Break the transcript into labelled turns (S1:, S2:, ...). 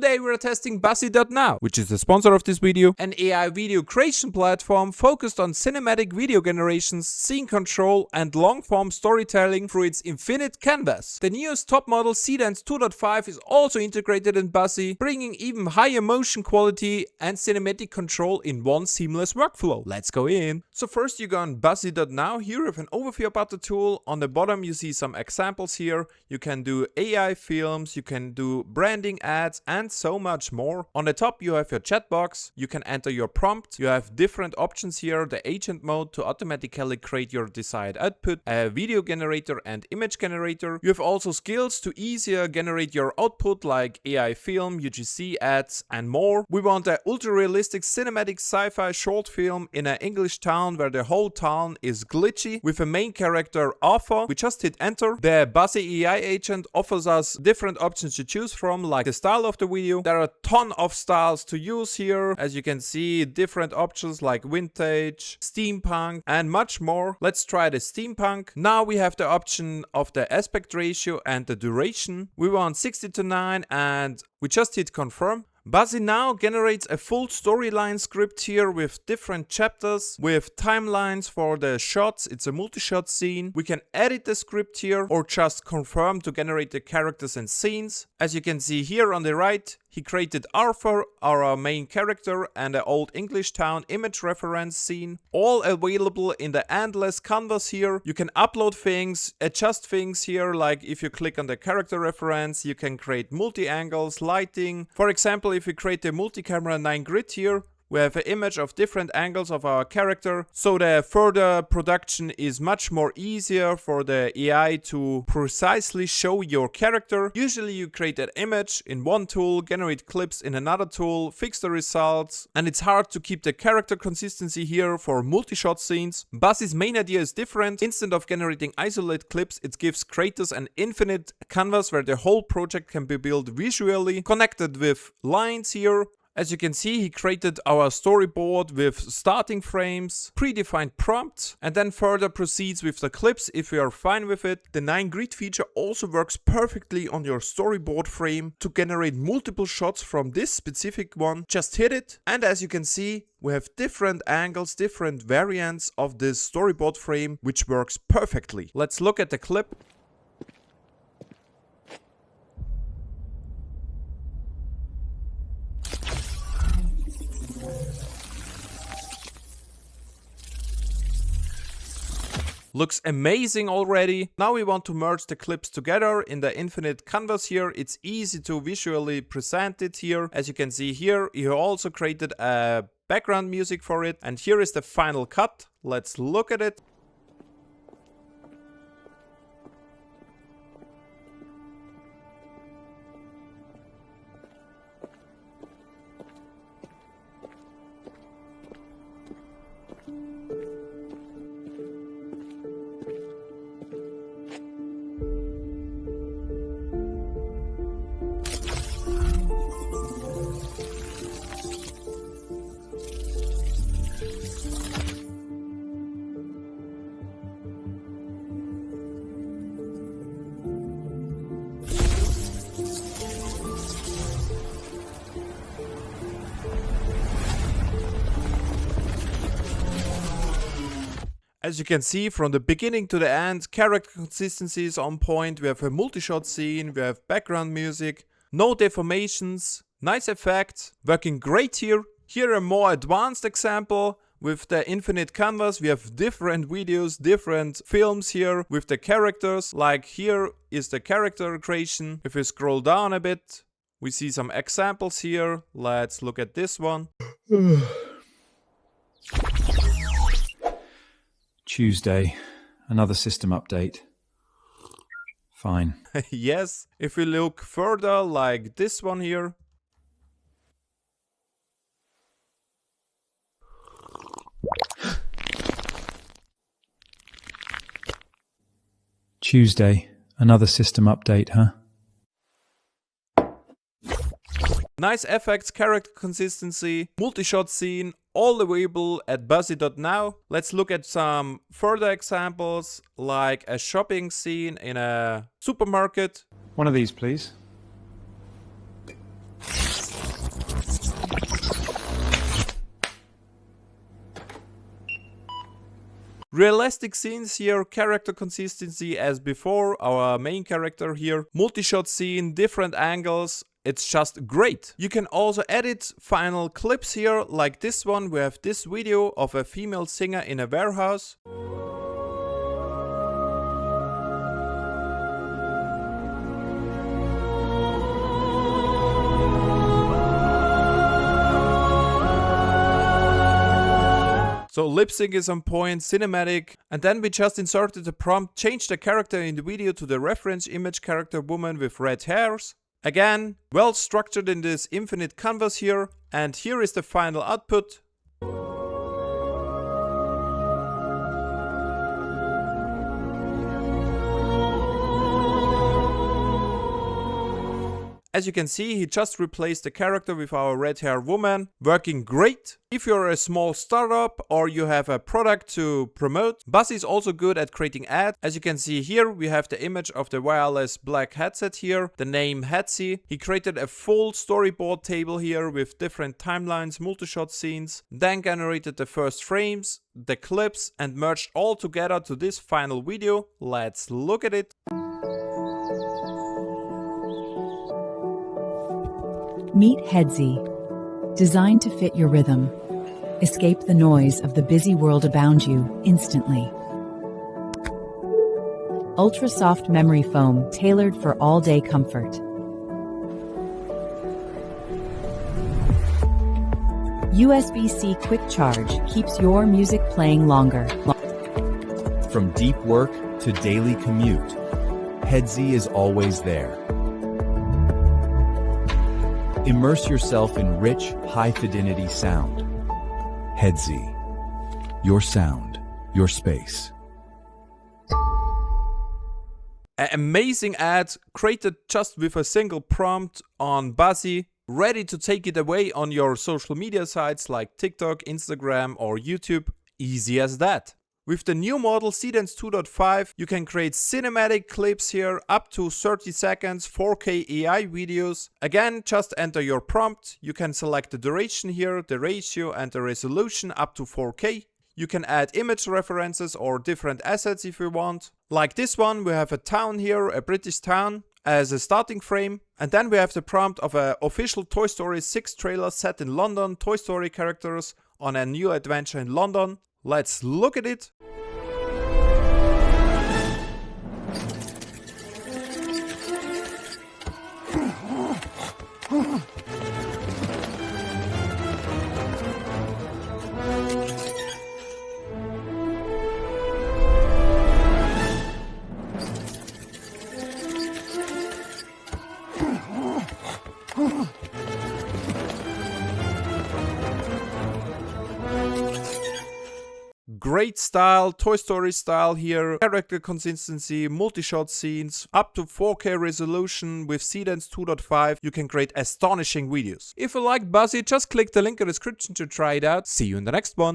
S1: Today we're testing Buzzy.now, which is the sponsor of this video, an AI video creation platform focused on cinematic video generations, scene control and long-form storytelling through its infinite canvas. The newest top model Seedance 2.5 is also integrated in Buzzy, bringing even higher motion quality and cinematic control in one seamless workflow. Let's go in. So first you go on Buzzy.now. Here you have an overview about the tool. On the bottom you see some examples here. You can do AI films, you can do branding ads and so much more. On the top you have your chat box, you can enter your prompt, you have different options here, the agent mode to automatically create your desired output, a video generator and image generator. You have also skills to easier generate your output like AI film, UGC ads and more. We want an ultra realistic cinematic sci-fi short film in an English town where the whole town is glitchy with a main character Arthur. We just hit enter. The Buzzy AI agent offers us different options to choose from, like the style of the video. There are a ton of styles to use here. As you can see, different options like vintage, steampunk and much more. Let's try the steampunk. Now we have the option of the aspect ratio and the duration. We want 60:9 and we just hit confirm. Buzzy now generates a full storyline script here with different chapters, with timelines for the shots. It's a multi-shot scene. We can edit the script here or just confirm to generate the characters and scenes. As you can see here on the right, he created Arthur, our main character, and an old English town image reference scene. All available in the endless canvas here. You can upload things, adjust things here, like if you click on the character reference, you can create multi-angles, lighting. For example, if we create a multi-camera 9 grid here, we have an image of different angles of our character, so the further production is much more easier for the AI to precisely show your character. Usually you create an image in one tool, generate clips in another tool, fix the results, and it's hard to keep the character consistency here for multi-shot scenes. Buzzy's main idea is different. Instead of generating isolated clips, it gives creators an infinite canvas where the whole project can be built visually, connected with lines here. As you can see, he created our storyboard with starting frames, predefined prompts, and then further proceeds with the clips if we are fine with it. The 9 grid feature also works perfectly on your storyboard frame to generate multiple shots from this specific one. Just hit it, and as you can see, we have different angles, different variants of this storyboard frame, which works perfectly. Let's look at the clip. Looks amazing already. Now we want to merge the clips together in the infinite canvas here. It's easy to visually present it here. As you can see here, he also created a background music for it. And here is the final cut. Let's look at it. As you can see, from the beginning to the end, character consistency is on point. We have a multi-shot scene, we have background music, no deformations, nice effects, working great here. Here a more advanced example with the infinite canvas. We have different videos, different films here with the characters. Like here is the character creation. If we scroll down a bit, we see some examples here. Let's look at this one.
S2: Tuesday, another system update. Fine.
S1: Yes, if we look further, like this one here.
S2: Tuesday, another system update, huh?
S1: Nice effects, character consistency, multi-shot scene, all available at Buzzy.now. Let's look at some further examples, like a shopping scene in a supermarket.
S2: One of these, please.
S1: Realistic scenes here, character consistency as before, our main character here, multi-shot scene, different angles. It's just great. You can also edit final clips here, like this one. We have this video of a female singer in a warehouse. So lip sync is on point, cinematic, and then we just inserted the prompt, change the character in the video to the reference image character woman with red hairs. Again, well structured in this infinite canvas here, and here is the final output. As you can see, he just replaced the character with our red hair woman, working great. If you're a small startup or you have a product to promote, Buzzy is also good at creating ads. As you can see here, we have the image of the wireless black headset here, the name Hetzy. He created a full storyboard table here with different timelines, multi-shot scenes, then generated the first frames, the clips, and merged all together to this final video. Let's look at it.
S3: Meet Hetzy, designed to fit your rhythm. Escape the noise of the busy world around you instantly. Ultra soft memory foam tailored for all-day comfort. USB-C quick charge keeps your music playing longer.
S4: From deep work to daily commute, Hetzy is always there. Immerse yourself in rich, high-fidelity sound. Hetzy. Your sound, your space.
S1: An amazing ad created just with a single prompt on Buzzy, ready to take it away on your social media sites like TikTok, Instagram or YouTube. Easy as that. With the new model Seedance 2.5, you can create cinematic clips here up to 30 seconds, 4K AI videos. Again, just enter your prompt. You can select the duration here, the ratio and the resolution up to 4K. You can add image references or different assets if you want. Like this one, we have a town here, a British town, as a starting frame. And then we have the prompt of an official Toy Story 6 trailer set in London, Toy Story characters on a new adventure in London. Let's look at it. Great style, Toy Story style here, character consistency, multi-shot scenes, up to 4K resolution with Seedance 2.5, you can create astonishing videos. If you like Buzzy, just click the link in the description to try it out. See you in the next one.